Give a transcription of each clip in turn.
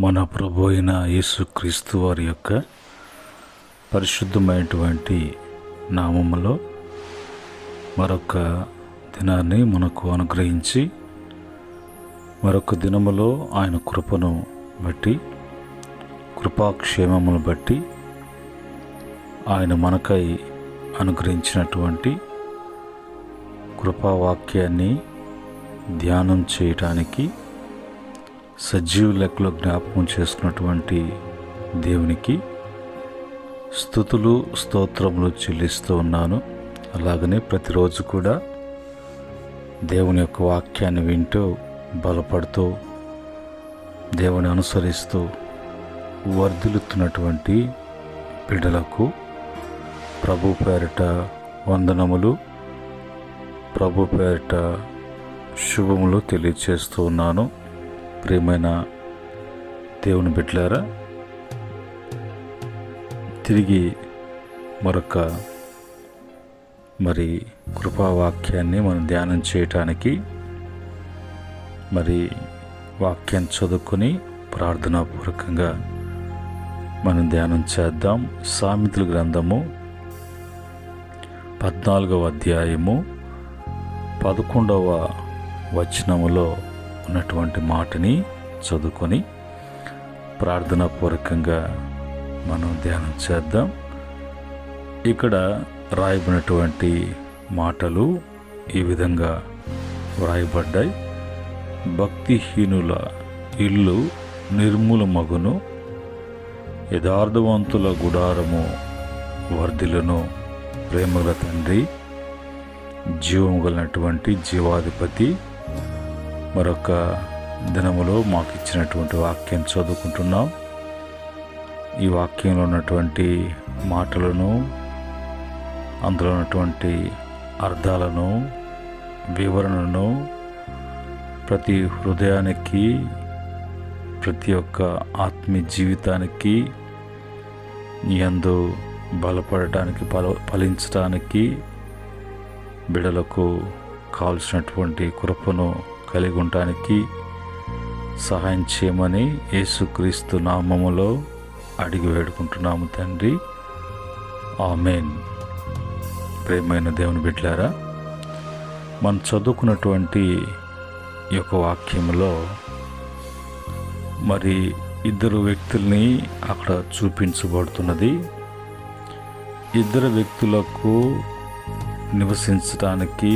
మన ప్రభు అయిన యేసుక్రీస్తు వారి యొక్క పరిశుద్ధమైనటువంటి నామములో మరొక దినాన్ని మనకు అనుగ్రహించి మరొక దినములో ఆయన కృపను బట్టి కృపాక్షేమమును బట్టి ఆయన మనకై అనుగ్రహించినటువంటి కృపావాక్యాన్ని ధ్యానం చేయటానికి సజీవ లెక్కలో జ్ఞాపకం చేసుకున్నటువంటి దేవునికి స్తుతులు స్తోత్రములు చెల్లిస్తూ ఉన్నాను. అలాగనే ప్రతిరోజు కూడా దేవుని యొక్క వాక్యాన్ని వింటూ బలపడుతూ దేవుని అనుసరిస్తూ వర్ధిల్లుతున్నటువంటి బిడ్డలకు ప్రభు పేరిట వందనములు, ప్రభు పేరిట శుభములు తెలియచేస్తూ ఉన్నాను. ప్రియమైన దేవుని బిడ్డలారా, తిరిగి మరొక కృపావాక్యాన్ని మనం ధ్యానం చేయటానికి వాక్యాన్ని చదువుకొని ప్రార్థనాపూర్వకంగా మనం ధ్యానం చేద్దాం. సామెతల గ్రంథము 14వ అధ్యాయము 11వ వచనములో ఉన్నటువంటి మాటని చదువుకొని ప్రార్థనాపూర్వకంగా మనం ధ్యానం చేద్దాం. ఇక్కడ రాయబడినటువంటి మాటలు ఈ విధంగా వ్రాయబడ్డాయి. భక్తిహీనుల ఇల్లు నిర్మూలమగును, యథార్థవంతుల గుడారము వర్ధిల్లును. ప్రేమగల తండ్రి, జీవము కలిగినటువంటి జీవాధిపతి, మరొక దినములో మాకు ఇచ్చినటువంటి వాక్యం చదువుకుంటున్నాం. ఈ వాక్యంలో ఉన్నటువంటి మాటలను, అందులో ఉన్నటువంటి అర్థాలను, వివరణను ప్రతి హృదయానికి, ప్రతి ఒక్క ఆత్మీయ జీవితానికి యందు బలపడటానికి, ఫలించడానికి బిడలకు కావలసినటువంటి కృపను కలిగి ఉండటానికి సహాయం చేయమని యేసుక్రీస్తు నామములో అడిగి వేడుకుంటున్నాము తండ్రి, ఆమేన్. ప్రేమైన దేవుని బిడ్డలారా, మనం చదువుకున్నటువంటి ఈ యొక్క వాక్యంలో ఇద్దరు వ్యక్తుల్ని అక్కడ చూపించబడుతున్నది. ఇద్దరు వ్యక్తులకు నివసించడానికి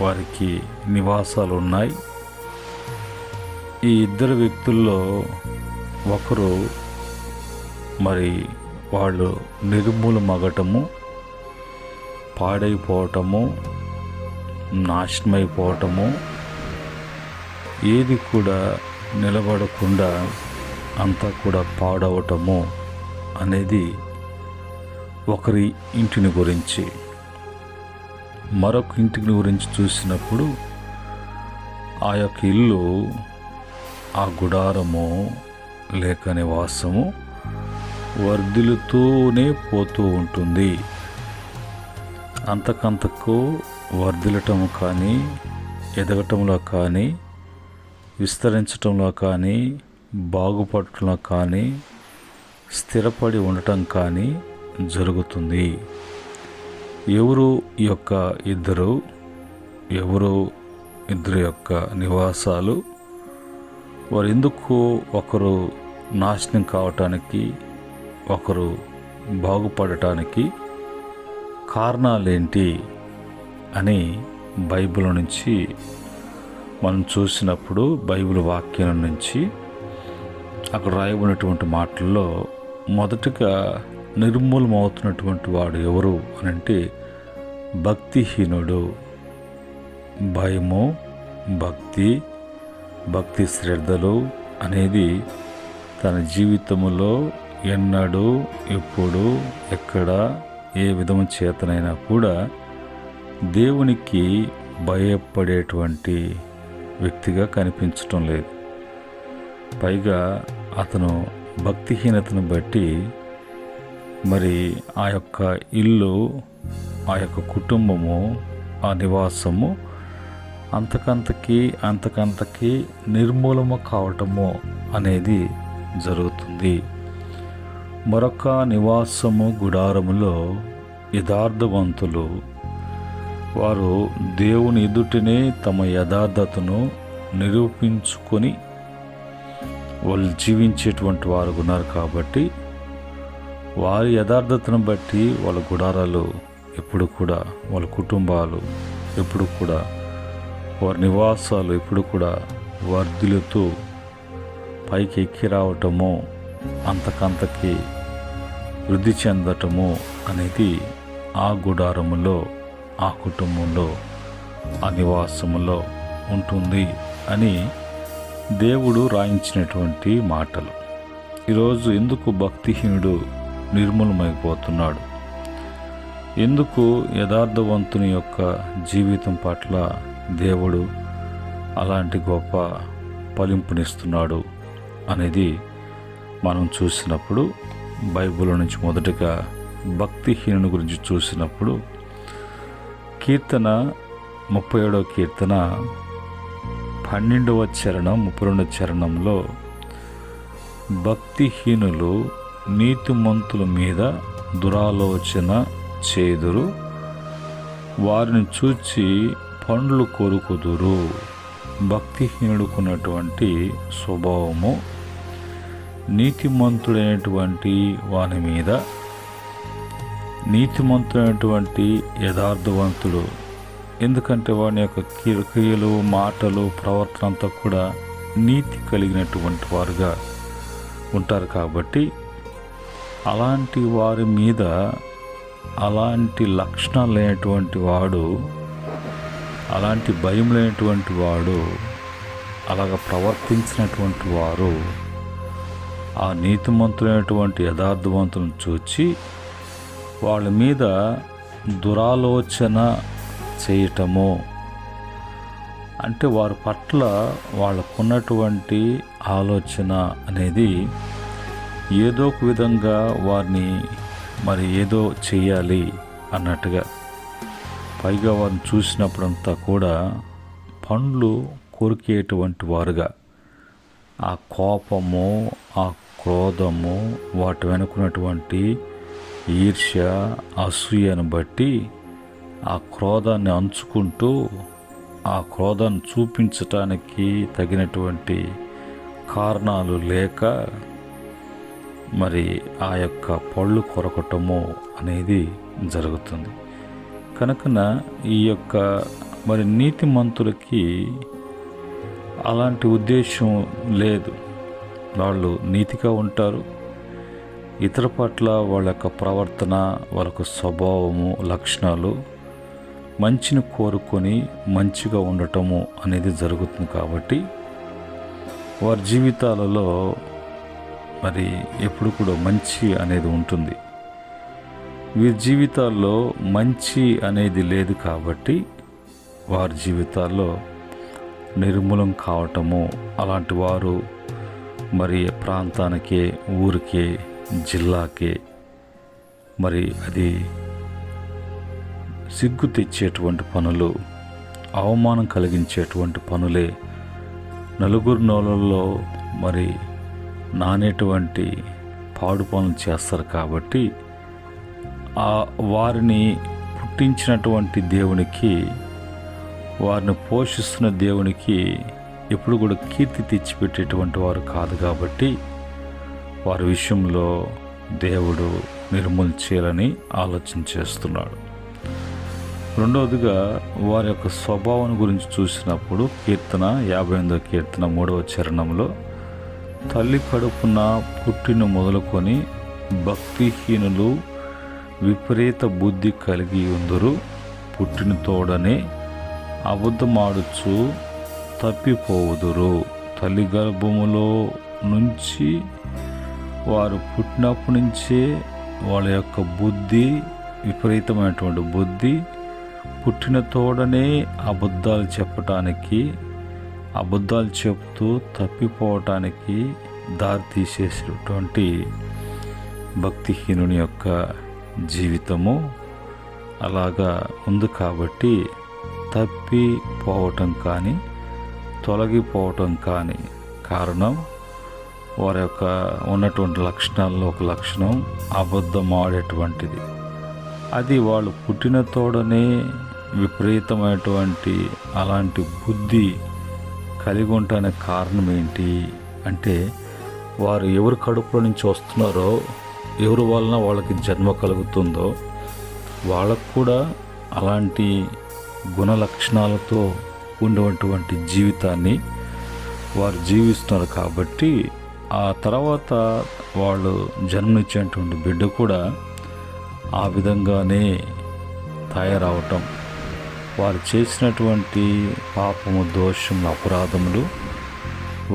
వారికి నివాసాలు ఉన్నాయి. ఈ ఇద్దరు వ్యక్తుల్లో ఒకరు వాళ్ళు నిర్మూలమగటము, పాడైపోవటము, నాశనమైపోవటము, ఏది కూడా నిలబడకుండా అంతా కూడా పాడవటము అనేది ఒకరి ఇంటిని గురించి. మరొక ఇంటిని గురించి చూసినప్పుడు ఆ యొక్క ఇల్లు, ఆ గుడారము లేక నివాసము వర్ధిల్లుతూనే పోతూ ఉంటుంది. అంతకంతకు వర్ధిల్లటం కానీ, ఎదగటంలో కానీ, విస్తరించటంలో కానీ, బాగుపడటంలో కానీ, స్థిరపడి ఉండటం కానీ జరుగుతుంది. ఎవరు ఈ యొక్క ఇద్దరు యొక్క నివాసాలు, వారు ఎందుకు ఒకరు నాశనం కావటానికి, ఒకరు బాగుపడటానికి కారణాలేంటి అని బైబిల్ నుంచి మనం చూసినప్పుడు, బైబిల్ వాక్యం నుంచి అక్కడ రాయబడినటువంటి మాటల్లో మొదటగా నిర్మూలమవుతున్నటువంటి వాడు ఎవరు అని అంటే భక్తిహీనుడు. భయము, భక్తి శ్రద్ధలు అనేది తన జీవితంలో ఎన్నడూ, ఎప్పుడు, ఎక్కడ, ఏ విధము చేతనైనా కూడా దేవునికి భయపడేటువంటి వ్యక్తిగా కనిపించటం లేదు. పైగా అతను భక్తిహీనతను బట్టి ఆ యొక్క ఇల్లు, ఆ యొక్క కుటుంబము, ఆ నివాసము అంతకంతకి నిర్మూలము కావటము అనేది జరుగుతుంది. మరొక నివాసము గుడారములో యథార్థవంతులు, వారు దేవుని ఎదుటనే తమ యథార్థతను నిరూపించుకొని వాళ్ళు జీవించేటువంటి వారు ఉన్నారు. కాబట్టి వారి యథార్థతను బట్టి వాళ్ళ గుడారాలు ఎప్పుడు కూడా, వాళ్ళ కుటుంబాలు ఎప్పుడు కూడా, వారి నివాసాలు ఎప్పుడు కూడా వర్ధిల్లుతూ పైకి ఎక్కి రావటము, అంతకంతకి వృద్ధి చెందటము అనేది ఆ గుడారములో, ఆ కుటుంబంలో, ఆ నివాసములో ఉంటుంది అని దేవుడు రాయించినటువంటి మాటలు. ఈరోజు ఎందుకు భక్తిహీనుడు నిర్మూలమైపోతున్నాడు? ఎందుకు యథార్థవంతుని యొక్క జీవితం పట్ల దేవుడు అలాంటి గొప్ప ఫలింపునిస్తున్నాడు అనేది మనం చూసినప్పుడు, బైబిల్ నుంచి మొదటగా భక్తిహీనుని గురించి చూసినప్పుడు కీర్తన 37వ కీర్తన 12వ చరణం 32వ చరణంలో భక్తిహీనులు నీతిమంతుల మీద దురాలోచన చేదురు, వారిని చూచి పండ్లు కొరుకుదురు. భక్తిహీనుడుకున్నటువంటి స్వభావము నీతిమంతుడైనటువంటి వాని మీద, నీతిమంతుడైనటువంటి యథార్థవంతుడు, ఎందుకంటే వాని యొక్క క్రియలు, మాటలు, ప్రవర్తన అంతా కూడా నీతి కలిగినటువంటి వారుగా ఉంటారు. కాబట్టి అలాంటి వారి మీద అలాంటి లక్షణాలు లేనటువంటి వాడు, అలాంటి భయం లేనటువంటి వాడు, అలాగ ప్రవర్తించినటువంటి వారు ఆ నీతిమంతులైనటువంటి యథార్థవంతులను చూచి వాళ్ళ మీద దురాలోచన చేయటము, అంటే వారి పట్ల వాళ్ళకున్నటువంటి ఆలోచన అనేది ఏదో ఒక విధంగా వారిని ఏదో చెయ్యాలి అన్నట్టుగా, పైగా వారిని చూసినప్పుడంతా కూడా పండ్లు కొరికేటువంటి వారుగా, ఆ కోపము, ఆ క్రోధము, వాటి వెనుకున్నటువంటి ఈర్ష్య, అసూయను బట్టి ఆ క్రోధాన్ని అంచుకుంటూ, ఆ క్రోధాన్ని చూపించటానికి తగినటువంటి కారణాలు లేక ఆ యొక్క పళ్ళు కొరకటము అనేది జరుగుతుంది. కనుకన ఈ యొక్క నీతిమంతులకి అలాంటి ఉద్దేశం లేదు. వాళ్ళు నీతిగా ఉంటారు. ఇతర పట్ల వాళ్ళ యొక్క ప్రవర్తన, వాళ్ళ యొక్క స్వభావము, లక్షణాలు మంచిని కోరుకొని మంచిగా ఉండటము అనేది జరుగుతుంది. కాబట్టి వారి జీవితాలలో ఎప్పుడు కూడా మంచి అనేది ఉంటుంది. వీరి జీవితాల్లో మంచి అనేది లేదు. కాబట్టి వారి జీవితాల్లో నిర్మూలం కావటము, అలాంటి వారు ప్రాంతానికే, ఊరికే, జిల్లాకే అది సిగ్గు తెచ్చేటువంటి పనులు, అవమానం కలిగించేటువంటి పనులే నలుగురు నోళ్ళల్లో నానేటువంటి పాడు పనులు చేస్తారు. కాబట్టి వారిని పుట్టించినటువంటి దేవునికి, వారిని పోషిస్తున్న దేవునికి ఎప్పుడు కూడా కీర్తి తెచ్చిపెట్టేటువంటి వారు కాదు. కాబట్టి వారి విషయంలో దేవుడు నిర్మూలించాలని ఆలోచన చేస్తున్నాడు. రెండవదిగా వారి యొక్క స్వభావం గురించి చూసినప్పుడు కీర్తన 58వ కీర్తన 3వ చరణంలో తల్లి కడుపున పుట్టిన మొదలుకొని భక్తిహీనులు విపరీత బుద్ధి కలిగి ఉందరు, పుట్టిన తోడనే అబద్ధమాడుచు తప్పిపోవుదురు. తల్లి గర్భములో నుంచి వారు పుట్టినప్పటి నుంచే వాళ్ళ యొక్క బుద్ధి, విపరీతమైనటువంటి బుద్ధి, పుట్టిన తోడనే అబద్ధాలు చెప్పటానికి, అబద్ధాలు చెప్తూ తప్పిపోవటానికి దారి తీసేసినటువంటి భక్తిహీనుని యొక్క జీవితము అలాగా ఉంది. కాబట్టి తప్పిపోవటం కానీ, తొలగిపోవటం కానీ కారణం వారి యొక్క ఉన్నటువంటి లక్షణాల్లో ఒక లక్షణం అబద్ధం ఆడేటువంటిది. అది వాళ్ళు పుట్టిన తోడనే విపరీతమైనటువంటి అలాంటి బుద్ధి కలిగి ఉండటానికి కారణం ఏంటి అంటే, వారు ఎవరి కడుపులో నుంచి వస్తున్నారో, ఎవరి వలన వాళ్ళకి జన్మ కలుగుతుందో వాళ్ళకు కూడా అలాంటి గుణ లక్షణాలతో ఉన్నటువంటి జీవితాన్ని వారు జీవిస్తున్నారు. కాబట్టి ఆ తర్వాత వాళ్ళు జన్మనిచ్చేటువంటి బిడ్డ కూడా ఆ విధంగానే తయారవటం, వారు చేసినటువంటి పాపము, దోషములు, అపరాధములు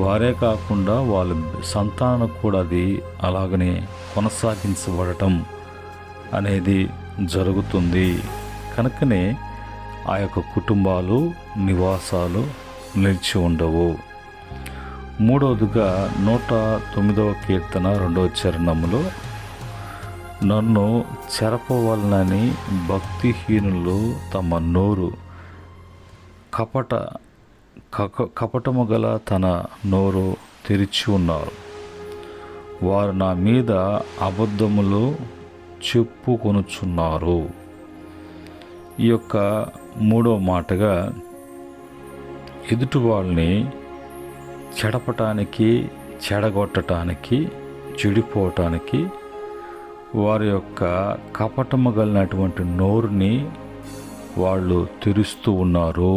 వారే కాకుండా వాళ్ళ సంతానం కూడా అది అలాగనే కొనసాగించబడటం అనేది జరుగుతుంది. కనుకనే ఆ యొక్క కుటుంబాలు, నివాసాలు నిలిచి ఉండవు. మూడవదిగా 109వ కీర్తన 2వ చరణంలో, నన్ను చెరపవలనని భక్తిహీనులు తమ నోరు కపటము గల తన నోరు తెరిచి ఉన్నారు. వారు నా మీద అబద్ధములు చెప్పుకొనుచున్నారు. ఈ యొక్క మూడవ మాటగా ఎదుటి వాళ్ళని చెడపటానికి, చెడగొట్టడానికి, చెడిపోవటానికి వారి యొక్క కపటము కలిగినటువంటి నోరుని వాళ్ళు తెరుస్తూ ఉన్నారు.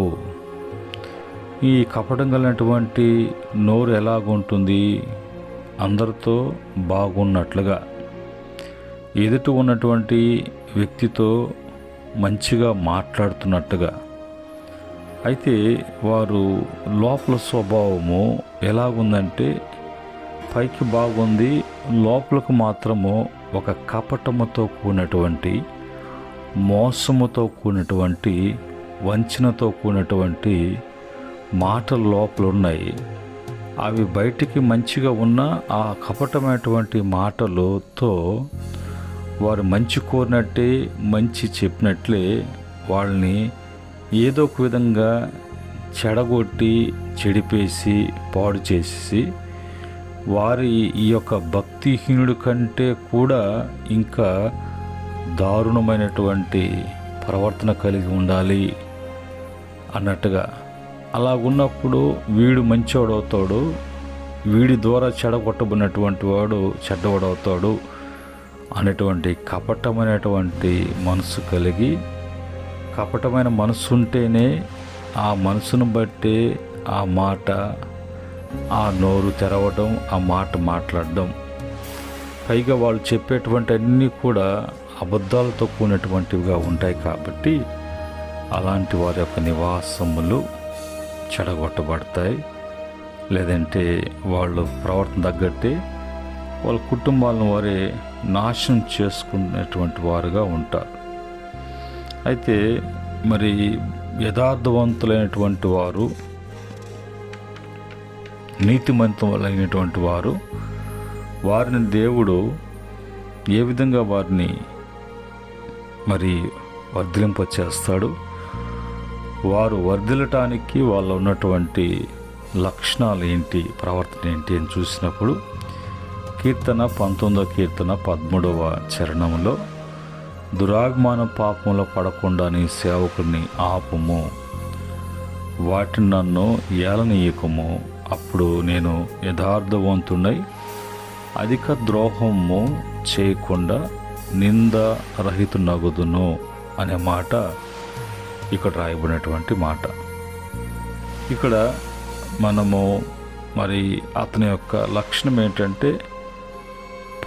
ఈ కపటం కలిగినటువంటి నోరు ఎలాగుంటుంది? అందరితో బాగున్నట్లుగా, ఎదుటి ఉన్నటువంటి వ్యక్తితో మంచిగా మాట్లాడుతున్నట్టుగా. అయితే వారు లోపల స్వభావము ఎలాగుందంటే, పైకి బాగుంది, లోపలకు మాత్రము ఒక కపటముతో కూడినటువంటి, మోసముతో కూడినటువంటి, వంచనతో కూడినటువంటి మాటలు లోపల ఉన్నాయి. అవి బయటికి మంచిగా ఉన్న ఆ కపటమైనటువంటి మాటలతో వారు మంచి కోరినట్టే, మంచి చెప్పినట్లే వాళ్ళని ఏదో ఒక విధంగా చెడగొట్టి, చెడిపేసి, పాడు చేసి, వారి ఈ యొక్క భక్తిహీనుడి కంటే కూడా ఇంకా దారుణమైనటువంటి ప్రవర్తన కలిగి ఉండాలి అన్నట్టుగా. అలాగున్నప్పుడు వీడు మంచివాడవుతాడు, వీడి ద్వారా చెడగొట్టబడినటువంటి వాడు చెడ్డవాడవుతాడు అనేటువంటి కపటమైనటువంటి మనసు కలిగి, కపటమైన మనసు ఉంటేనే ఆ మనసును బట్టే ఆ మాట, ఆ నోరు తెరవడం, ఆ మాట మాట్లాడడం, పైగా వాళ్ళు చెప్పేటువంటి అన్నీ కూడా అబద్ధాలతో కూడినటువంటివిగా ఉంటాయి. కాబట్టి అలాంటి వారి యొక్క నివాసములు చెడగొట్టబడతాయి. లేదంటే వాళ్ళు ప్రవర్తన తగ్గట్టే వాళ్ళ కుటుంబాలను వారే నాశనం చేసుకునేటువంటి వారుగా ఉంటారు. అయితే మరి యథార్థవంతులైనటువంటి వారు, నీతిమంతులైనటువంటి వారు, వారిని దేవుడు ఏ విధంగా వారిని మరి వర్ధిలింపచేస్తాడు, వారు వర్ధిల్లటానికి వాళ్ళ ఉన్నటువంటి లక్షణాలు ఏంటి, ప్రవర్తన ఏంటి అని చూసినప్పుడు, కీర్తన 19వ కీర్తన 13వ చరణంలో, దురాభిమాన పాపంలో పడకుండా నీ సేవకుడిని ఆపుము, వాటిని నన్ను ఏలనీయకము, అప్పుడు నేను యథార్థవంతుడై అధిక ద్రోహము చేయకుండా నిందారహితునగుదును అనే మాట ఇక్కడ రాయబడినటువంటి మాట. ఇక్కడ మనము మరి అతని యొక్క లక్షణం ఏంటంటే,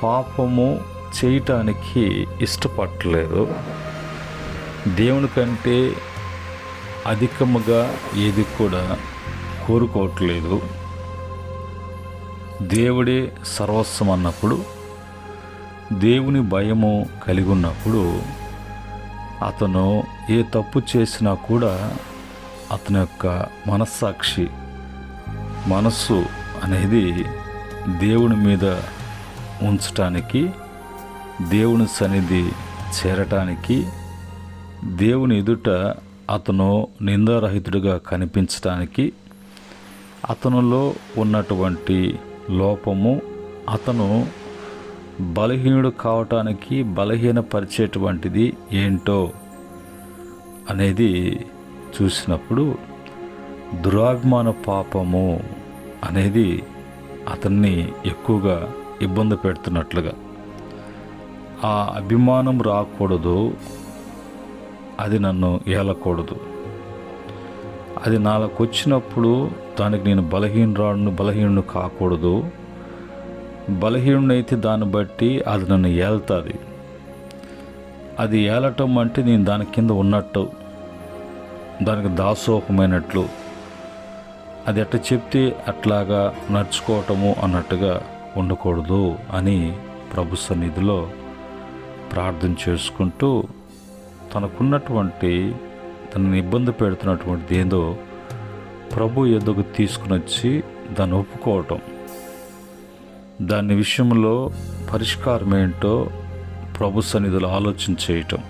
పాపము చేయటానికి ఇష్టపడలేదు, దేవుని కంటే అధికముగా ఏది కూడా కోరుకోవట్లేదు. దేవుడే సర్వస్వం అన్నప్పుడు, దేవుని భయము కలిగి ఉన్నప్పుడు, అతను ఏ తప్పు చేసినా కూడా అతని యొక్క మనస్సాక్షి, మనస్సు అనేది దేవుని మీద ఉంచటానికి, దేవుని సన్నిధి చేరటానికి, దేవుని ఎదుట అతను నిందారహితుడిగా కనిపించటానికి, అతనిలో ఉన్నటువంటి లోపము, అతను బలహీనుడు కావటానికి బలహీనపరిచేటువంటిది ఏంటో అనేది చూసినప్పుడు దురాభిమాన పాపము అనేది అతన్ని ఎక్కువగా ఇబ్బంది పెడుతున్నట్లుగా, ఆ అభిమానం రాకూడదు, అది నన్ను ఏలకూడదు, అది నాలోకి వచ్చినప్పుడు దానికి నేను బలహీనుడు కాకూడదు, బలహీనుడైతే దాన్ని బట్టి అది నన్ను ఏల్తుంది, అది ఏలటం అంటే నేను దాని కింద ఉన్నట్టు, దానికి దాసోహమైనట్లు, అది ఎట్ట చెప్తే అట్లాగా నడుచుకోవటము అన్నట్టుగా ఉండకూడదు అని ప్రభు సన్నిధిలో ప్రార్థన చేసుకుంటూ తనకున్నటువంటి తనని ఇబ్బంది పెడుతున్నటువంటిది ఏదో ప్రభు ఎదుగు తీసుకుని వచ్చి దాన్ని ఒప్పుకోవటం, దాని విషయంలో పరిష్కారం ఏంటో ప్రభు సన్నిధిలో ఆలోచన చేయటం,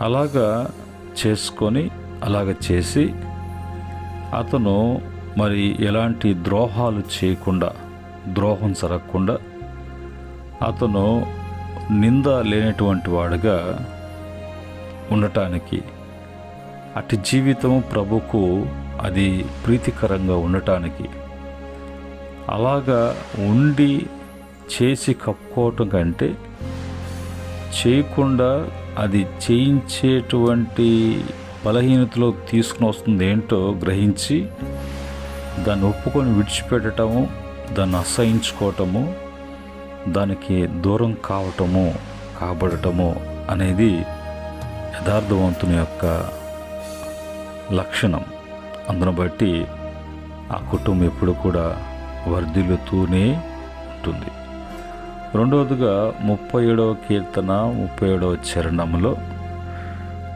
అలాగా చేసుకొని అలాగ చేసి అతను మరి ఎలాంటి ద్రోహాలు చేయకుండా, ద్రోహం జరగకుండా అతను నింద లేనటువంటి వాడుగా ఉండటానికి, అటు జీవితము ప్రభుకు అది ప్రీతికరంగా ఉండటానికి, అలాగా ఉండి చేసి కప్పుకోవటం కంటే చేయకుండా అది చేయించేటువంటి బలహీనతలో తీసుకుని వస్తుంది ఏంటో గ్రహించి దాన్ని ఒప్పుకొని విడిచిపెట్టటము, దాన్ని అసహించుకోవటము, దానికి దూరం కాబడటము అనేది యథార్థవంతుని యొక్క లక్షణం. అందును బట్టి ఆ కుటుంబం ఎప్పుడు కూడా వర్ధిల్లుతూనే ఉంటుంది. రెండవదిగా 37వ కీర్తన 37వ చరణంలో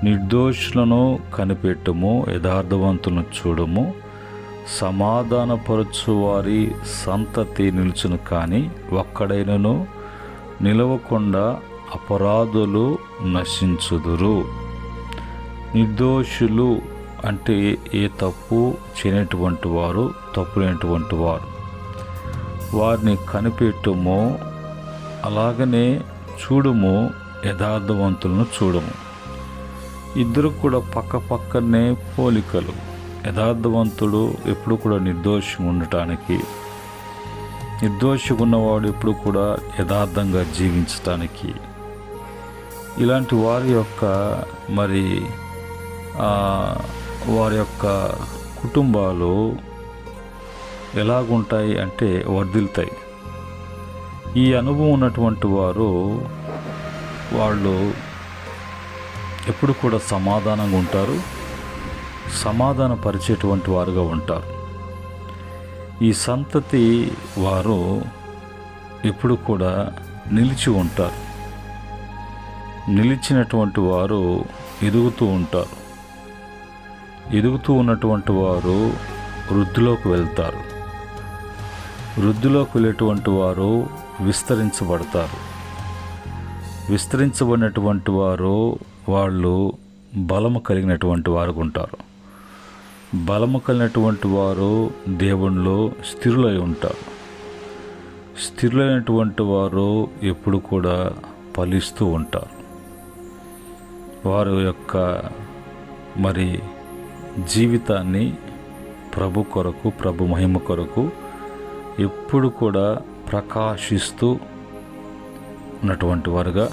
నిర్దోషులను కనిపెట్టుము, యథార్థవంతులను చూడము, సమాధానపరచు వారి సంతతి నిలుచును, కానీ ఒక్కడైనను నిలవకుండా అపరాధులు నశించుదురు. నిర్దోషులు అంటే ఏ తప్పు చేయనటువంటి వారు, తప్పు లేనటువంటి వారు, వారిని కనిపెట్టుము, అలాగనే చూడుము, యథార్థవంతులను చూడము. ఇద్దరు కూడా పక్కనే పోలికలు. యథార్థవంతుడు ఎప్పుడు కూడా నిర్దోషం ఉండటానికి, నిర్దోషిగా ఉన్నవాడు ఎప్పుడు కూడా యథార్థంగా జీవించటానికి, ఇలాంటి వారి యొక్క మరి వారి యొక్క కుటుంబాలు ఎలాగుంటాయి అంటే వర్ధిల్తాయి. ఈ అనుభవం ఉన్నటువంటి వాళ్ళు ఎప్పుడు కూడా సమాధానంగా ఉంటారు, సమాధానపరిచేటువంటి వారుగా ఉంటారు. ఈ సంతతి వారు ఎప్పుడు కూడా నిలిచి ఉంటారు. నిలిచినటువంటి వారు ఎదుగుతూ ఉంటారు. ఎదుగుతూ ఉన్నటువంటి వారు వృద్ధిలోకి వెళ్తారు. వృద్ధిలోకి వెళ్ళేటువంటి వారు విస్తరించబడతారు. విస్తరించబడినటువంటి వారు వాళ్ళు బలము కలిగినటువంటి వారు ఉంటారు. బలము కలిగినటువంటి వారు దేవునిలో స్థిరులై ఉంటారు. స్థిరులైనటువంటి వారు ఎప్పుడు కూడా ఫలిస్తూ ఉంటారు. వారి యొక్క మరి జీవితాన్ని ప్రభు కొరకు, ప్రభు మహిమ కొరకు ఎప్పుడు కూడా ప్రకాశిస్తూ ఉన్నటువంటి వారుగా,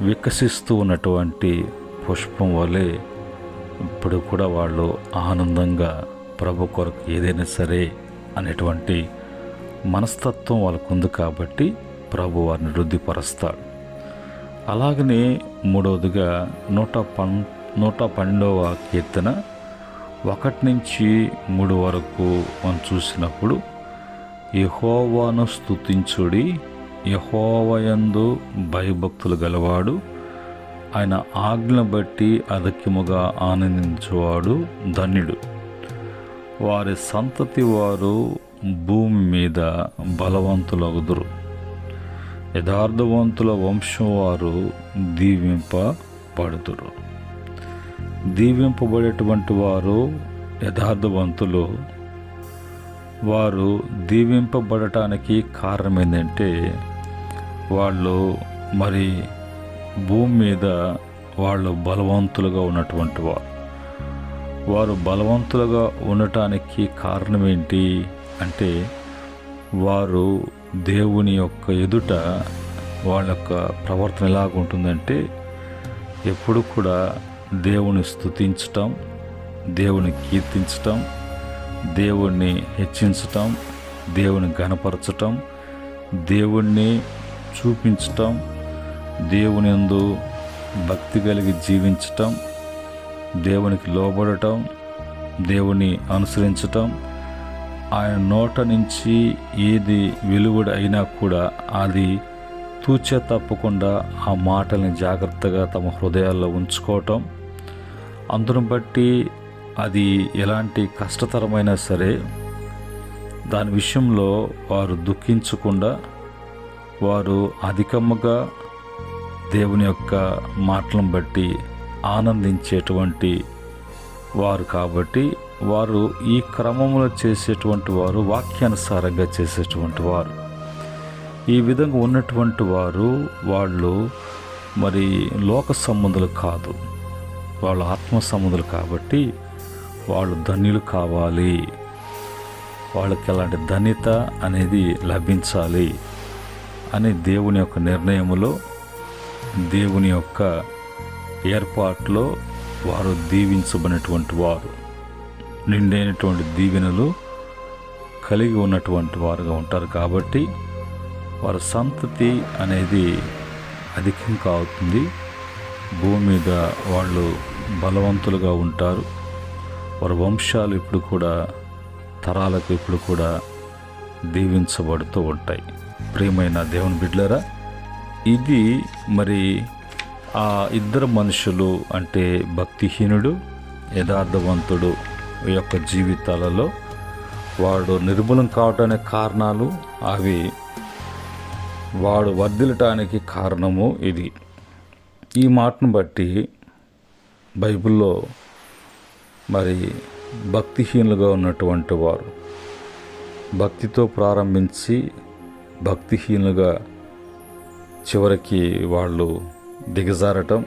వికసిస్తూ ఉన్నటువంటి పుష్పం వలె ఇప్పుడు కూడా వాళ్ళు ఆనందంగా ప్రభు కొరకు ఏదైనా సరే అనేటువంటి మనస్తత్వం వాళ్ళకు ఉంది. కాబట్టి ప్రభు వారిని వృద్ధిపరుస్తాడు. అలాగనే మూడవదిగా 112వ కీర్తన 1 నుంచి 3 వరకు మనం చూసినప్పుడు, యెహోవాను స్తుతించుడి, యెహోవాయందు భయభక్తులు గలవాడు, ఆయన ఆజ్ఞను బట్టి అధికముగా ఆనందించువాడు ధన్యుడు. వారి సంతతి వారు భూమి మీద బలవంతులగుదురు. యథార్థవంతుల వంశం వారు దీవింపబడుదురు. దీవింపబడేటువంటి వారు యథార్థవంతులు, వారు దీవింపబడటానికి కారణం ఏంటంటే వాళ్ళు మరి భూమి మీద వాళ్ళు బలవంతులుగా ఉన్నటువంటి వారు బలవంతులుగా ఉండటానికి కారణం ఏంటి అంటే వారు దేవుని యొక్క ఎదుట వాళ్ళ యొక్క ప్రవర్తన ఎలాగుంటుందంటే ఎప్పుడు కూడా దేవుని స్తుతించటం, దేవుని కీర్తించటం, దేవుణ్ణి హెచ్చించటం, దేవుని ఘనపరచటం, దేవుణ్ణి చూపించటం, దేవుని యందు భక్తి కలిగి జీవించటం, దేవునికి లోబడటం, దేవుని అనుసరించటం, ఆయన నోట నుంచి ఏది వెలువడి అయినా కూడా అది తూచే తప్పకుండా ఆ మాటల్ని జాగ్రత్తగా తమ హృదయాల్లో ఉంచుకోవటం, అందును బట్టి అది ఎలాంటి కష్టతరమైనా సరే దాని విషయంలో వారు దుఃఖించకుండా వారు అధికముగా దేవుని యొక్క మాటలను బట్టి ఆనందించేటువంటి వారు కాబట్టి వారు ఈ క్రమంలో చేసేటువంటి వారు వాక్యానుసారంగా చేసేటువంటి వారు. ఈ విధంగా ఉన్నటువంటి వారు వాళ్ళు మరి లోక సంబంధులు కాదు, వాళ్ళు ఆత్మ సంబంధులు కాబట్టి వాళ్ళు ధన్యులు కావాలి, వాళ్ళకి అలాంటి ధన్యత అనేది లభించాలి అని దేవుని యొక్క నిర్ణయములో, దేవుని యొక్క ఏర్పాట్లో వారు దీవించబడినటువంటి వారు, నిండైనటువంటి దీవెనలు కలిగి ఉన్నటువంటి వారుగా ఉంటారు. కాబట్టి వారి సంతతి అనేది అధికంగా అవుతుంది. భూమి మీద వాళ్ళు బలవంతులుగా ఉంటారు. వారి వంశాలు ఇప్పుడు కూడా తరాలకు ఇప్పుడు కూడా దీవించబడుతూ ఉంటాయి. ప్రియమైన దేవుని బిడ్డలారా, ఇది మరి ఆ ఇద్దరు మనుషులు అంటే భక్తిహీనుడు, యథార్థవంతుడు యొక్క జీవితాలలో వాడు నిర్మూలం కావటానికి కారణాలు అవి, వాడు వర్ధిల్లటానికి కారణము ఇది. ఈ మాటను బట్టి బైబిల్లో మరి భక్తిహీనులుగా ఉన్నటువంటి వారు భక్తితో ప్రారంభించి భక్తిహీనులుగా చివరికి వాళ్ళు దిగజారటం,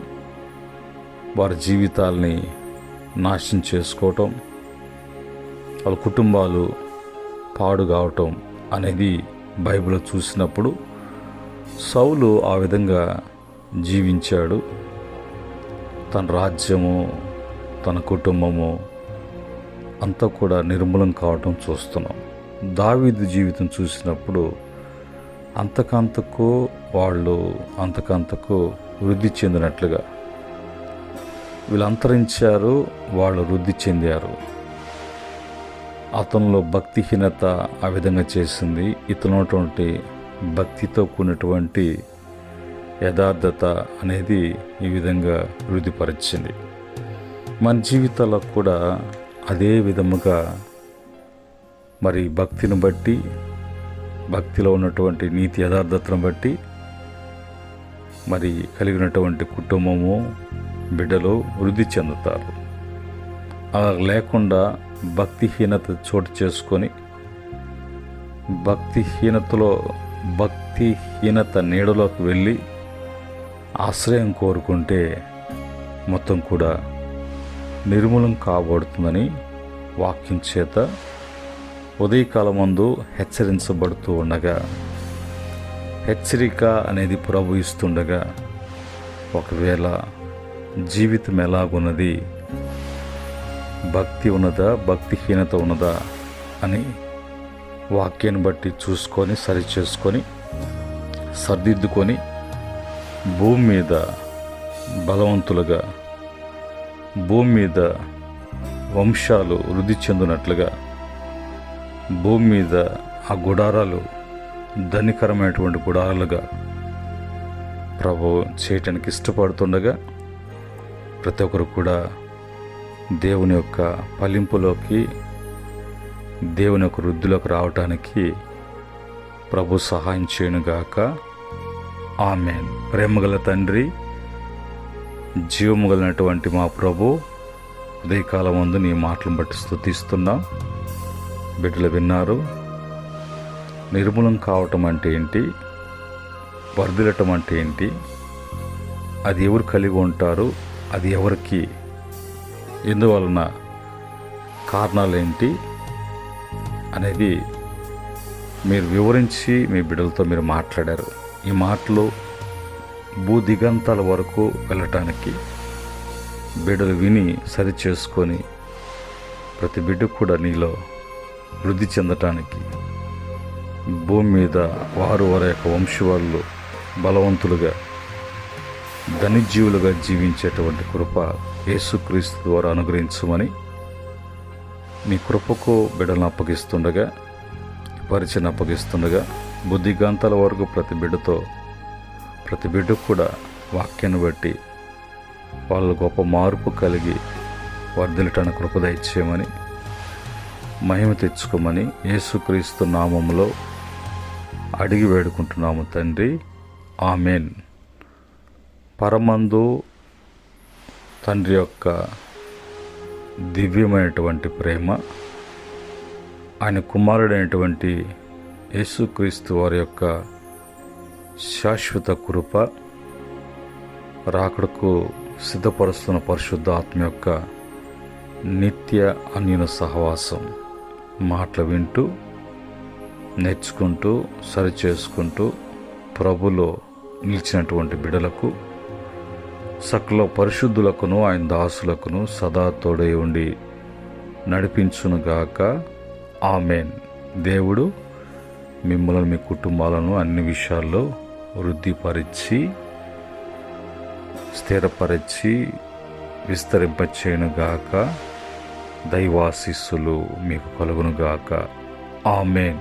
వారి జీవితాల్ని నాశనం చేసుకోవటం, వాళ్ళ కుటుంబాలు పాడు కావటం అనేది బైబిల్లో చూసినప్పుడు సౌలు ఆ విధంగా జీవించాడు. తన రాజ్యము, తన కుటుంబము అంతా కూడా నిర్మూలం కావటం చూస్తున్నాం. దావీదు జీవితం చూసినప్పుడు అంతకంతకు వాళ్ళు అంతకంతకు వృద్ధి చెందినట్లుగా వీళ్ళు అంతరించారు, వాళ్ళు వృద్ధి చెందారు. అతనిలో భక్తిహీనత ఆ విధంగా చేసింది, ఇతనున్నటువంటి భక్తితో కూడినటువంటి యథార్థత అనేది ఈ విధంగా వృద్ధిపరిచింది. మన జీవితాల్లో కూడా అదే విధముగా మరి భక్తిని బట్టి, భక్తిలో ఉన్నటువంటి నీతి యథార్థతను బట్టి మరి కలిగినటువంటి కుటుంబము, బిడ్డలు వృద్ధి చెందుతారు. అలా లేకుండా భక్తిహీనత చోటు చేసుకొని భక్తిహీనత నీడలోకి వెళ్ళి ఆశ్రయం కోరుకుంటే మొత్తం కూడా నిర్మూలం కాబడుతుందని వాక్యం చేత ఉదయకాలమందు హెచ్చరించబడుతూ ఉండగా, హెచ్చరిక అనేది ప్రభు ఇస్తుండగా, ఒకవేళ జీవితం ఎలాగున్నది, భక్తి ఉన్నదా భక్తిహీనత ఉన్నదా అని వాక్యాన్ని బట్టి చూసుకొని సరిచేసుకొని సర్దిద్దుకొని భూమి మీద బలవంతులుగా, భూమి మీద వంశాలు వృద్ధి చెందినట్లుగా, భూమి మీద ఆ గుడారాలు ధనికరమైనటువంటి గుడారాలుగా ప్రభు చేయటానికి ఇష్టపడుతుండగా ప్రతి ఒక్కరు కూడా దేవుని యొక్క ఫలింపులోకి, దేవుని యొక్క వృద్ధిలోకి రావటానికి ప్రభు సహాయం చేయనుగాక. ఆమేన్. ప్రేమగల తండ్రి, జీవము కలిగినటువంటి మా ప్రభు, ఉదయకాలం ముందు నీ మాటలను బట్టి స్తుతిస్తున్నాం. బిడ్డలు విన్నారు. నిర్మూలం కావటం అంటే ఏంటి, వర్ధిల్లటం అంటే ఏంటి, అది ఎవరు కలిగి ఉంటారు, అది ఎవరికి, ఎందువలన, కారణాలు ఏంటి అనేది మీరు వివరించి మీ బిడ్డలతో మీరు మాట్లాడారు. ఈ మాటలు భూదిగంతాల వరకు వెళ్ళటానికి, బిడ్డలు విని సరి చేసుకొని ప్రతి బిడ్డ కూడా నీలో వృద్ధి చెందటానికి, భూమి మీద వారి యొక్క వంశవాళ్ళు బలవంతులుగా ధనిజీవులుగా జీవించేటువంటి కృప యేసుక్రీస్తు ద్వారా అనుగ్రహించమని మీ కృపకు బిడ్డలను అప్పగిస్తుండగా, పరిచయం అప్పగిస్తుండగా, బుద్ధిగాంతాల వరకు ప్రతి బిడ్డ కూడా వాక్యాన్ని బట్టి వాళ్ళు గొప్ప మార్పు కలిగి వర్ధిల్లటానికి కృప దయచేయమని, మహిమ తెచ్చుకోమని యేసుక్రీస్తు నామములో అడిగి వేడుకుంటున్నాము తండ్రి. ఆమెన్. పరమందు తండ్రి యొక్క దివ్యమైనటువంటి ప్రేమ, ఆయన కుమారుడైనటువంటి యేసుక్రీస్తు వారి యొక్క శాశ్వత కృప, రాకడకు సిద్ధపరుస్తున్న పరిశుద్ధ ఆత్మ యొక్క నిత్య అన్యున సహవాసం, మాటలు వింటూ నేర్చుకుంటూ సరిచేసుకుంటూ ప్రభులో నిలిచినటువంటి బిడలకు, సకల పరిశుద్ధులకును ఆయన దాసులకును సదా తోడై ఉండి నడిపించునుగాక. ఆమెన్. దేవుడు మిమ్మల్ని, మీ కుటుంబాలను అన్ని విషయాల్లో వృద్ధిపరిచి, స్థిరపరిచి, విస్తరింపచేయునుగాక. దైవాశీస్సులు మీకు కలుగునుగాక. ఆమెన్.